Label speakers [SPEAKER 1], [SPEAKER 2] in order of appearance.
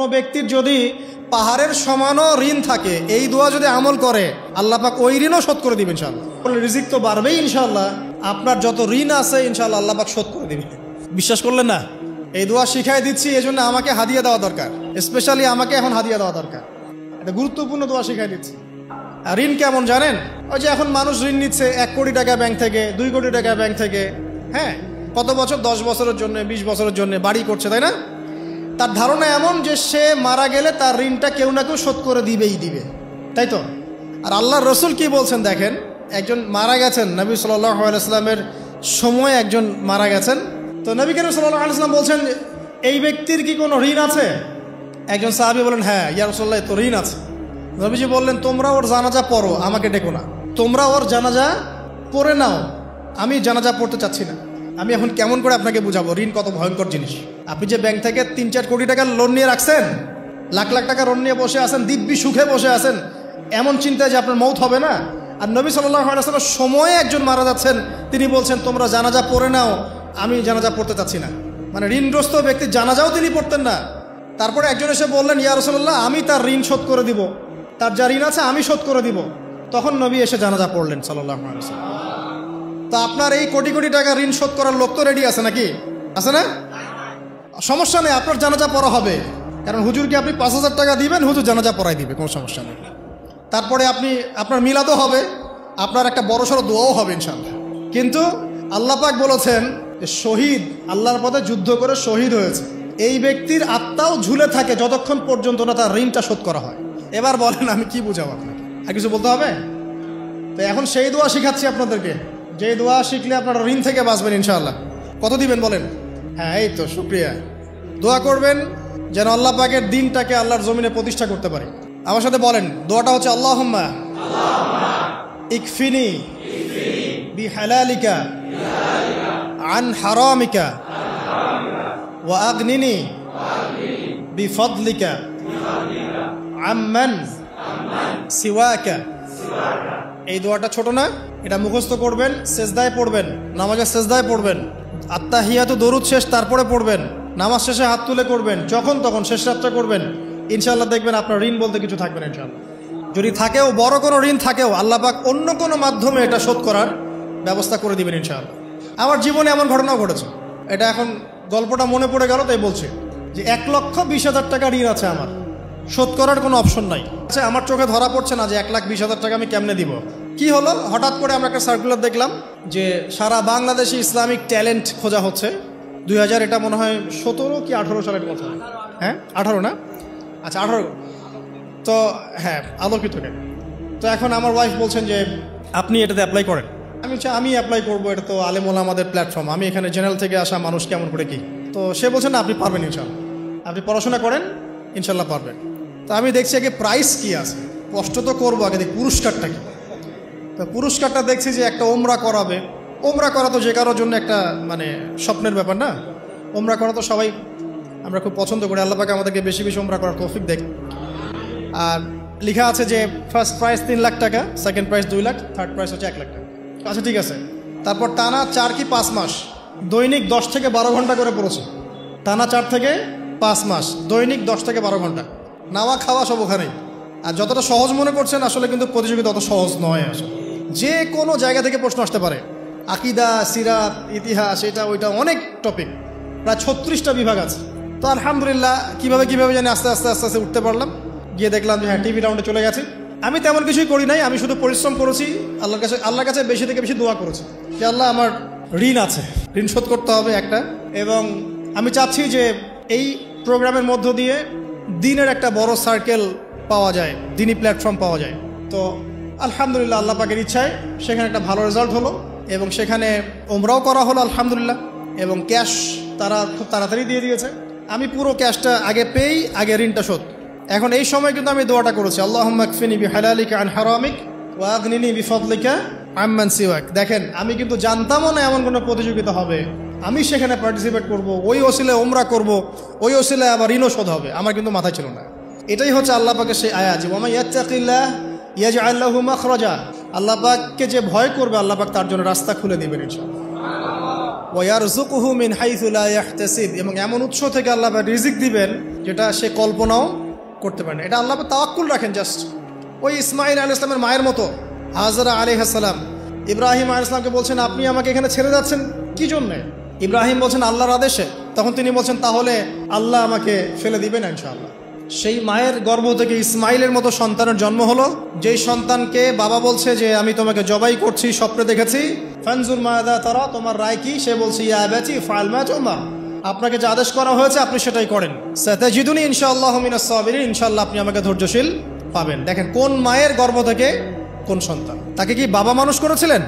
[SPEAKER 1] কোনো ব্যক্তির যদি পাহাড়ের সমানও ঋণ থাকে, এই দোয়া যদি আমল করে আল্লাহ পাক ওই ঋণও শোধ করে দিবেন ইনশাআল্লাহ। রিজিক তো বাড়বেই ইনশাআল্লাহ, আপনার যত ঋণ আছে ইনশাআল্লাহ আল্লাহ পাক শোধ করে দিবেন। বিশ্বাস করলেন না? এই দোয়া শিখাই দিচ্ছি, এই জন্য আমাকে হাদিয়া দেওয়া দরকার, স্পেশালি আমাকে এখন হাদিয়া দেওয়া দরকার। এটা গুরুত্বপূর্ণ দোয়া শিখাই দিচ্ছি। আর ঋণ কেমন জানেন? ওই যে এখন মানুষ ঋণ নিচ্ছে 1 কোটি টাকা ব্যাংক থেকে, 2 কোটি টাকা ব্যাংক থেকে, হ্যাঁ, কত বছর, 10 বছরের জন্য, 20 বছরের জন্য বাড়ি করছে, তাই না? তার ধারণা এমন যে সে মারা গেলে তার ঋণটা কেউ না কেউ শোধ করে দিবেই দিবে, তাই তো? আর আল্লাহর রসুল কি বলছেন দেখেন, একজন মারা গেছেন, নবী সাল্লাল্লাহু আলাইহি ওয়াসাল্লামের সময় একজন মারা গেছেন। তো নবী করিম সাল্লাল্লাহু আলাইহি ওয়াসাল্লাম বলছেন, এই ব্যক্তির কি কোনো ঋণ আছে? একজন সাহাবী বলেন, হ্যাঁ ইয়া রাসূলুল্লাহ, তো ঋণ আছে। নবীজি বললেন, তোমরা ওর জানাজা পড়ো, আমাকে ডেকো না। তোমরা ওর জানাজা পড়ে নাও, আমি জানাজা পড়তে চাচ্ছি না। আমি এখন কেমন করে আপনাকে বুঝাবো ঋণ কত ভয়ঙ্কর জিনিস? আপনি যে ব্যাংক থেকে 3-4 কোটি টাকার লোন নিয়ে রাখছেন, লাখ লাখ টাকা লোন নিয়ে বসে আছেন, দিব্যি সুখে বসে আছেন, এমন চিন্তায় যে আপনার মৌত হবে না। আর নবী সাল্লাল্লাহু আলাইহি ওয়াসাল্লাম সময়ে একজন মারা যাচ্ছেন, তিনি বলছেন তোমরা জানাজা পড়ে নাও, আমি জানাজা পড়তে চাচ্ছি না। মানে ঋণগ্রস্ত ব্যক্তি জানাজাও তিনি পড়তেন না। তারপরে একজন এসে বললেন, ইয়া রাসূলুল্লাহ, আমি তার ঋণ শোধ করে দিব, তার যা ঋণ আছে আমি শোধ করে দিব। তখন নবী এসে জানাজা পড়লেন সাল্লাল্লাহু আলাইহি ওয়াসাল্লাম। তা আপনার এই কোটি কোটি টাকা ঋণ শোধ করার লোক তো রেডি আছে নাকি? আছে না? সমস্যা নেই, আপনার জানাজা পড়া হবে। কারণ হুজুরকে আপনি 5,000 টাকা দিবেন, হুজুর জানাজা পড়াই দিবে, কোনো সমস্যা নেই। তারপরে আপনার মিলাদও হবে, আপনার একটা বড়সড় দোয়াও হবে ইনশাআল্লাহ। কিন্তু আল্লাহ পাক বলেছেন শহীদ, আল্লাহর পথে যুদ্ধ করে শহীদ হয়েছে, এই ব্যক্তির আত্মাও ঝুলে থাকে যতক্ষণ পর্যন্ত না তার ঋণটা শোধ করা হয়। এবার বলেন আমি কি বুঝাবো আপনাকে? আর কিছু বলতে হবে? তো এখন সেই দোয়া শিখাচ্ছি আপনাদেরকে, যে দোয়া শিখলে আপনারা ঋণ থেকে বাঁচবেন ইনশাআল্লাহ। কত দিবেন বলেন? হ্যাঁ, এই তো, শুকরিয়া। দোয়া করবেন যেন আল্লাহ পাকের দিনটাকে আল্লাহর জমিনে প্রতিষ্ঠা করতে পারে। আমার সাথে বলেন, দোয়াটা হচ্ছে আল্লাহুম্মা ইকফিনি বিহালালিকা আন হারামিকা ওয়া আগনিনি বিফদলিকা আম্মান সিওয়াকা। এই দোয়াটা ছোট না, এটা মুখস্থ করবেন, সেজদায় পড়বেন, নামাজের সেজদায় পড়বেন, আত্তাহিয়াতু দরুদ শেষ তারপরে পড়বেন, নামাজ শেষে হাত তুলে করবেন, যখন তখন শেষ রাতটা করবেন। ইনশাআল্লাহ দেখবেন আপনার ঋণ বলতে কিছু থাকবে না ইনশাআল্লাহ। যদি থাকেও, বড় কোনো ঋণ থাকেও, আল্লাহ পাক অন্য কোনো মাধ্যমে এটা শোধ করার ব্যবস্থা করে দিবেন ইনশাআল্লাহ। আমার জীবনে এমন ঘটনাও ঘটেছে, এটা এখন গল্পটা মনে পড়ে গেল তাই বলছি, যে 1,20,000 টাকা ঋণ আছে আমার, শোধ করার কোনো অপশন নাই। আচ্ছা, আমার চোখে ধরা পড়ছে না যে 1,20,000 টাকা আমি কেমনে দিব। কি হলো, হঠাৎ করে আমরা একটা সার্কুলার দেখলাম যে সারা বাংলাদেশে ইসলামিক ট্যালেন্ট খোঁজা হচ্ছে। 2000 এটা মনে হয় 17 কি 18 সালের কথা, হ্যাঁ 18 না, আচ্ছা 18। তো হ্যাঁ, আলোকিত। তো এখন আমার ওয়াইফ বলছেন যে আপনি এটাতে অ্যাপ্লাই করেন। আমি অ্যাপ্লাই করবো, এটা তো আলেম ওলামাদের প্ল্যাটফর্ম, আমি এখানে জেনারেল থেকে আসা মানুষ, কেমন করে কি। তো সে বলছেন না, আপনি পারবেন ইনশাল্লাহ, আপনি পড়াশোনা করেন, ইনশাল্লাহ পারবেন। তো আমি দেখছি আগে প্রাইস কি আছে, কষ্ট তো করবো, আগে দেখি পুরস্কারটা কি। তো পুরস্কারটা দেখছি যে একটা ওমরা করাবে। ওমরা করা তো যে কারোর জন্য একটা মানে স্বপ্নের ব্যাপার না। ওমরা করা তো সবাই আমরা খুব পছন্দ করি, আল্লাহ পাক আমাদেরকে বেশি বেশি ওমরা করার তৌফিক দেখ। আর লেখা আছে যে ফার্স্ট প্রাইজ 3 লাখ টাকা, second prize 2 lakh, third prize হচ্ছে 1 লাখ টাকা। আচ্ছা ঠিক আছে। তারপর টানা 4 কি 5 মাস দৈনিক 10 থেকে 12 ঘন্টা করে পড়েছে। টানা 4 থেকে 5 মাস দৈনিক 10 থেকে 12 ঘন্টা, নাওয়া খাওয়া সব ওখানেই। আর যতটা সহজ মনে করছেন আসলে কিন্তু প্রতিযোগিতা অত সহজ নয়। আসলে যে কোনো জায়গা থেকে প্রশ্ন আসতে পারে, আকিদা, সিরাত, ইতিহাস, এটা ওইটা, অনেক টপিক, প্রায় 36টা বিভাগ আছে। তো আলহামদুলিল্লাহ কীভাবে জানি আস্তে আস্তে উঠতে পারলাম। গিয়ে দেখলাম যে হ্যাঁ, টিভি রাউন্ডে চলে গেছি। আমি তেমন কিছুই করি নাই, আমি শুধু পরিশ্রম করেছি, আল্লাহর কাছে বেশি থেকে বেশি দোয়া করেছি যে আল্লাহ আমার ঋণ আছে, ঋণ শোধ করতে হবে একটা। এবং আমি চাচ্ছি যে এই প্রোগ্রামের মধ্য দিয়ে দিনের একটা বড় সার্কেল পাওয়া যায়, দিনই প্ল্যাটফর্ম পাওয়া যায়। তো আলহামদুলিল্লাহ আল্লাহ পাকের ইচ্ছায় সেখানে একটা ভালো রেজাল্ট হলো এবং সেখানে ওমরাও করা হলো আলহামদুলিল্লাহ। এবং ক্যাশ তারা খুব তাড়াতাড়ি দিয়ে দিয়েছে। আমি পুরো ক্যাশটা আগে পেয়েই আগে ঋণটা শোধ। এখন এই সময় কিন্তু আমি দোয়াটা করেছি, আল্লাহুম্মা কফিনি বিহালালিকা আন হারামিক ওয়া আগনিনি বিফদলিকা আম্মান সিওয়াক। দেখেন, আমি কিন্তু জানতামও না এমন কোনো প্রতিযোগিতা হবে, আমি সেখানে পার্টিসিপেট করব, ওই ওসিলায় ওমরা করব, ওই ওসিলায় আবার ঋণও শোধ হবে, আমার কিন্তু মাথায় ছিল না। এটাই হচ্ছে আল্লাহ পাকের সেই আয়াত, ওয়া মান ইয়াত্তাকিল্লাহ ইয়াজআল লাহু মাখরাজা। আল্লাহ পাককে যে ভয় করবে আল্লাহ পাক তার জন্য রাস্তা খুলে দিবেন ইনশাআল্লাহ। ওয়ারযুকুহু মিন হাইসু লা ইয়াহতাসিব, এবং এমন উৎস থেকে আল্লাহ পাক রিজিক দিবেন যেটা সে কল্পনাও করতে পারে না। এটা আল্লাহ পাক তাওয়াক্কুল রাখেন জাস্ট। ওই ইসমাঈল আলাইহিস সালামের মায়ের মতো হাজরা আলাইহিস সালাম ইব্রাহিম আলাইহিস সালামকে বলছেন, আপনি আমাকে এখানে ছেড়ে যাচ্ছেন কি জন্যে? ইব্রাহিম বলছেন আল্লাহর আদেশে। তখন তিনি বলছেন, তাহলে আল্লাহ আমাকে ফেলে দিবেন ইনশাআল্লাহ। সেই মায়ের গর্ভ থেকে ইসমাইলের মতো সন্তানের জন্ম হলো, যেই সন্তানকে বাবা বলছে যে আমি তোমাকে জবাই করছি, স্বপ্নে দেখেছি, ফানজুর মাযা তারা, তোমার রায় কি? সে বলছে ইয়া আবাতি ফাআল মা তু'মার, আপনাকে যে আদেশ করা হয়েছে আপনি সেটাই করেন। সাতাজিদুনি ইনশাআল্লাহু মিনাস সাবিরিন, ইনশাআল্লাহ আপনি আমাকে ধৈর্যশীল পাবেন। দেখেন কোন মায়ের গর্ভ থেকে কোন সন্তান। তাকে কি বাবা মানুষ করেছিলেন?